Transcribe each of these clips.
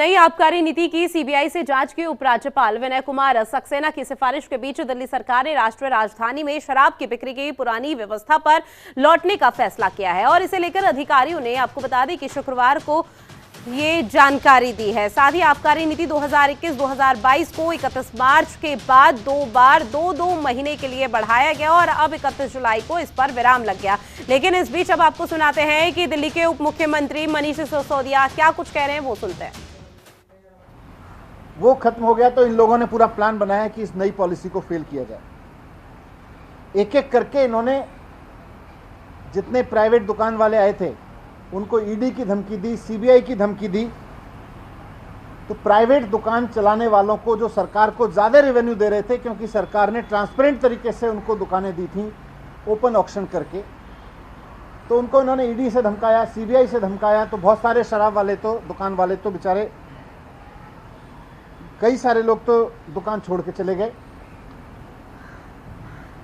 नई आबकारी नीति की सीबीआई से जांच की उपराज्यपाल विनय कुमार सक्सेना की सिफारिश के बीच दिल्ली सरकार ने राष्ट्रीय राजधानी में शराब की बिक्री की पुरानी व्यवस्था पर लौटने का फैसला किया है और इसे लेकर अधिकारियों ने आपको बता दें कि शुक्रवार को ये जानकारी दी है। साथ ही आबकारी नीति 2021-2022 को 31 मार्च के बाद दो बार दो महीने के लिए बढ़ाया गया और अब 31 जुलाई को इस पर विराम लग गया। लेकिन इस बीच अब आपको सुनाते हैं कि दिल्ली के उप मुख्यमंत्री मनीष सिसोदिया क्या कुछ कह रहे हैं, वो सुनते हैं। वो खत्म हो गया तो इन लोगों ने पूरा प्लान बनाया कि इस नई पॉलिसी को फेल किया जाए। एक एक करके इन्होंने जितने प्राइवेट दुकान वाले आए थे उनको ईडी की धमकी दी, सीबीआई की धमकी दी। तो प्राइवेट दुकान चलाने वालों को जो सरकार को ज़्यादा रेवेन्यू दे रहे थे, क्योंकि सरकार ने ट्रांसपेरेंट तरीके से उनको दुकानें दी थी ओपन ऑक्शन करके, तो उनको इन्होंने ईडी से धमकाया, सीबीआई से धमकाया। तो बहुत सारे शराब वाले तो दुकान वाले तो बेचारे कई सारे लोग तो दुकान छोड़ के चले गए।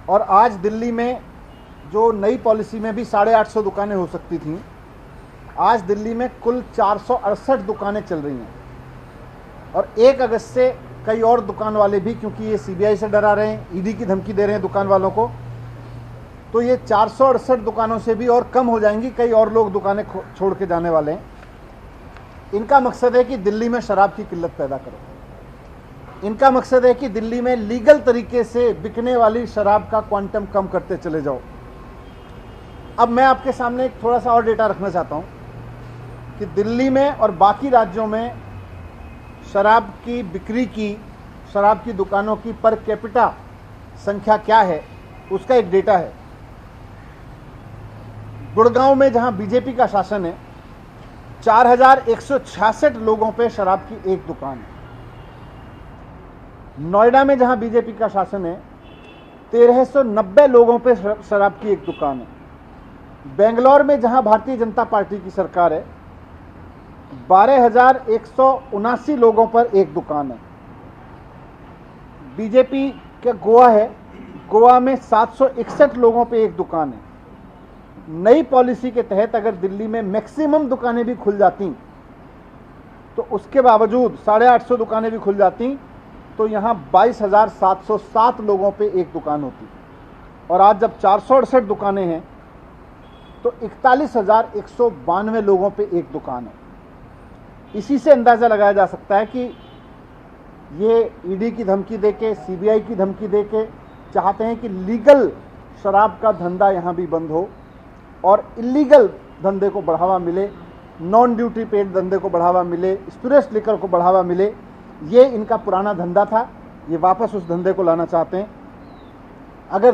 और आज दिल्ली में जो नई पॉलिसी में भी 850 दुकानें हो सकती थीं, आज दिल्ली में कुल 468 दुकानें चल रही हैं। और 1 अगस्त से कई और दुकान वाले भी, क्योंकि ये सीबीआई से डरा रहे हैं, ईडी की धमकी दे रहे हैं दुकान वालों को, तो ये 468 दुकानों से भी और कम हो जाएंगी। कई और लोग दुकानें छोड़ के जाने वाले हैं। इनका मकसद है कि दिल्ली में शराब की किल्लत पैदा करो। इनका मकसद है कि दिल्ली में लीगल तरीके से बिकने वाली शराब का क्वांटम कम करते चले जाओ। अब मैं आपके सामने एक थोड़ा सा और डेटा रखना चाहता हूं कि दिल्ली में और बाकी राज्यों में शराब की बिक्री की, शराब की दुकानों की पर कैपिटा संख्या क्या है, उसका एक डेटा है। गुड़गांव में जहां बीजेपी का शासन है, 4166 लोगों पे शराब की एक दुकान है। नोएडा में जहां बीजेपी का शासन है, 1390 लोगों पे शराब की एक दुकान है। बेंगलोर में जहां भारतीय जनता पार्टी की सरकार है, 12,179 लोगों पर एक दुकान है। बीजेपी का गोवा है, गोवा में 761 लोगों पे एक दुकान है। नई पॉलिसी के तहत अगर दिल्ली में मैक्सिमम दुकानें भी खुल जाती तो उसके बावजूद 850 दुकानें भी खुल जाती तो यहां 22,707 लोगों पे एक दुकान होती। और आज जब 468 दुकानें हैं तो 41,192 लोगों पे एक दुकान है। इसी से अंदाजा लगाया जा सकता है कि ये ईडी की धमकी देके, सीबीआई की धमकी देके चाहते हैं कि लीगल शराब का धंधा यहां भी बंद हो और इलीगल धंधे को बढ़ावा मिले, नॉन ड्यूटी पेड धंधे को बढ़ावा मिले, स्पिरिट्स लिकर को बढ़ावा मिले। ये इनका पुराना धंधा था, ये वापस उस धंधे को लाना चाहते हैं। अगर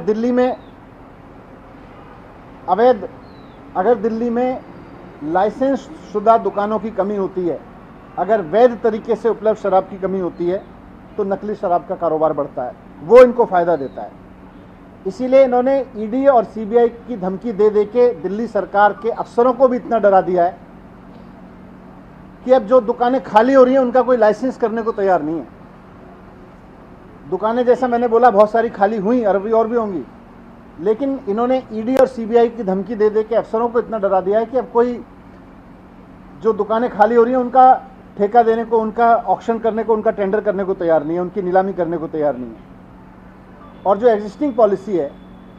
दिल्ली में लाइसेंस शुदा दुकानों की कमी होती है, अगर वैध तरीके से उपलब्ध शराब की कमी होती है, तो नकली शराब का कारोबार बढ़ता है, वो इनको फायदा देता है। इसीलिए इन्होंने ईडी और सीबीआई की धमकी दे दे के दिल्ली सरकार के अफसरों को भी इतना डरा दिया है कि अब जो दुकानें खाली हो रही हैं उनका कोई लाइसेंस करने को तैयार नहीं है। दुकानें जैसा मैंने बोला बहुत सारी खाली हुई, और भी होंगी, लेकिन इन्होंने ईडी और सीबीआई की धमकी दे दे के अफसरों को इतना डरा दिया है कि अब कोई जो दुकानें खाली हो रही हैं उनका ठेका देने को, उनका ऑक्शन करने को, उनका टेंडर करने को तैयार नहीं है, उनकी नीलामी करने को तैयार नहीं है। और जो एग्जिस्टिंग पॉलिसी है,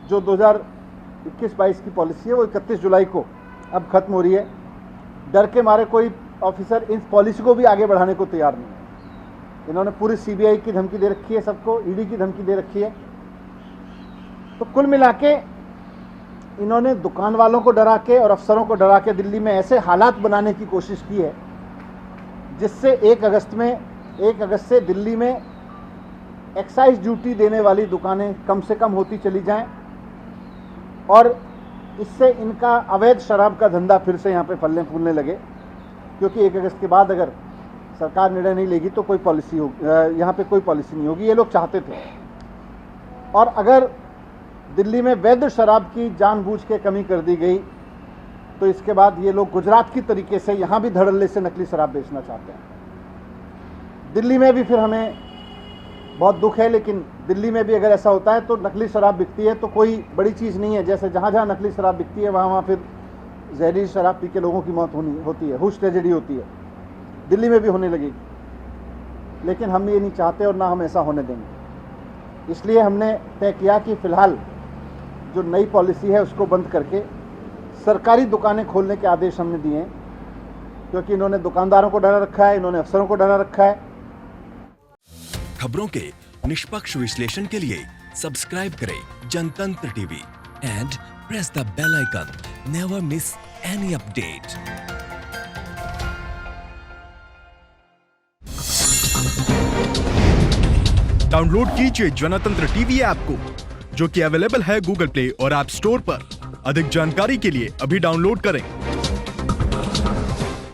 जो 2021-22 की पॉलिसी है, वो 31 जुलाई को अब खत्म हो रही है। डर के मारे कोई ऑफिसर इस पॉलिसी को भी आगे बढ़ाने को तैयार नहीं है। इन्होंने पूरी सीबीआई की धमकी दे रखी है, सबको ईडी की धमकी दे रखी है। तो कुल मिला के इन्होंने दुकान वालों को डरा के और अफसरों को डरा के दिल्ली में ऐसे हालात बनाने की कोशिश की है जिससे 1 अगस्त से दिल्ली में एक्साइज ड्यूटी देने वाली दुकानें कम से कम होती चली जाएं और इससे इनका अवैध शराब का धंधा फिर से यहाँ पे फलने फूलने लगे। क्योंकि 1 अगस्त के बाद अगर सरकार निर्णय नहीं लेगी तो कोई पॉलिसी हो, यहाँ पे कोई पॉलिसी नहीं होगी, ये लोग चाहते थे। और अगर दिल्ली में वैध शराब की जानबूझ के कमी कर दी गई तो इसके बाद ये लोग गुजरात की तरीके से यहाँ भी धड़ल्ले से नकली शराब बेचना चाहते हैं। दिल्ली में भी फिर हमें बहुत दुख है, लेकिन दिल्ली में भी अगर ऐसा होता है तो नकली शराब बिकती है तो कोई बड़ी चीज़ नहीं है। जैसे जहाँ जहाँ नकली शराब बिकती है वहाँ फिर जहरीली शराब पी के लोगों की मौत होती है, हुश ट्रेजेडी होती है। दिल्ली में भी होने लगेगी। लेकिन हम ये नहीं चाहते और ना हम ऐसा होने देंगे। इसलिए हमने तय किया कि फ़िलहाल जो नई पॉलिसी है उसको बंद करके सरकारी दुकानें खोलने के आदेश हमने दिए हैं, क्योंकि इन्होंने दुकानदारों को डरा रखा है, इन्होंने अफसरों को डरा रखा है। खबरों के निष्पक्ष विश्लेषण के लिए सब्सक्राइब करें Janatantra TV and press the bell icon. Never miss any update. Download कीजिए जनतंत्र टीवी ऐप को, जो कि अवेलेबल है गूगल प्ले और ऐप स्टोर पर। अधिक जानकारी के लिए अभी डाउनलोड करें।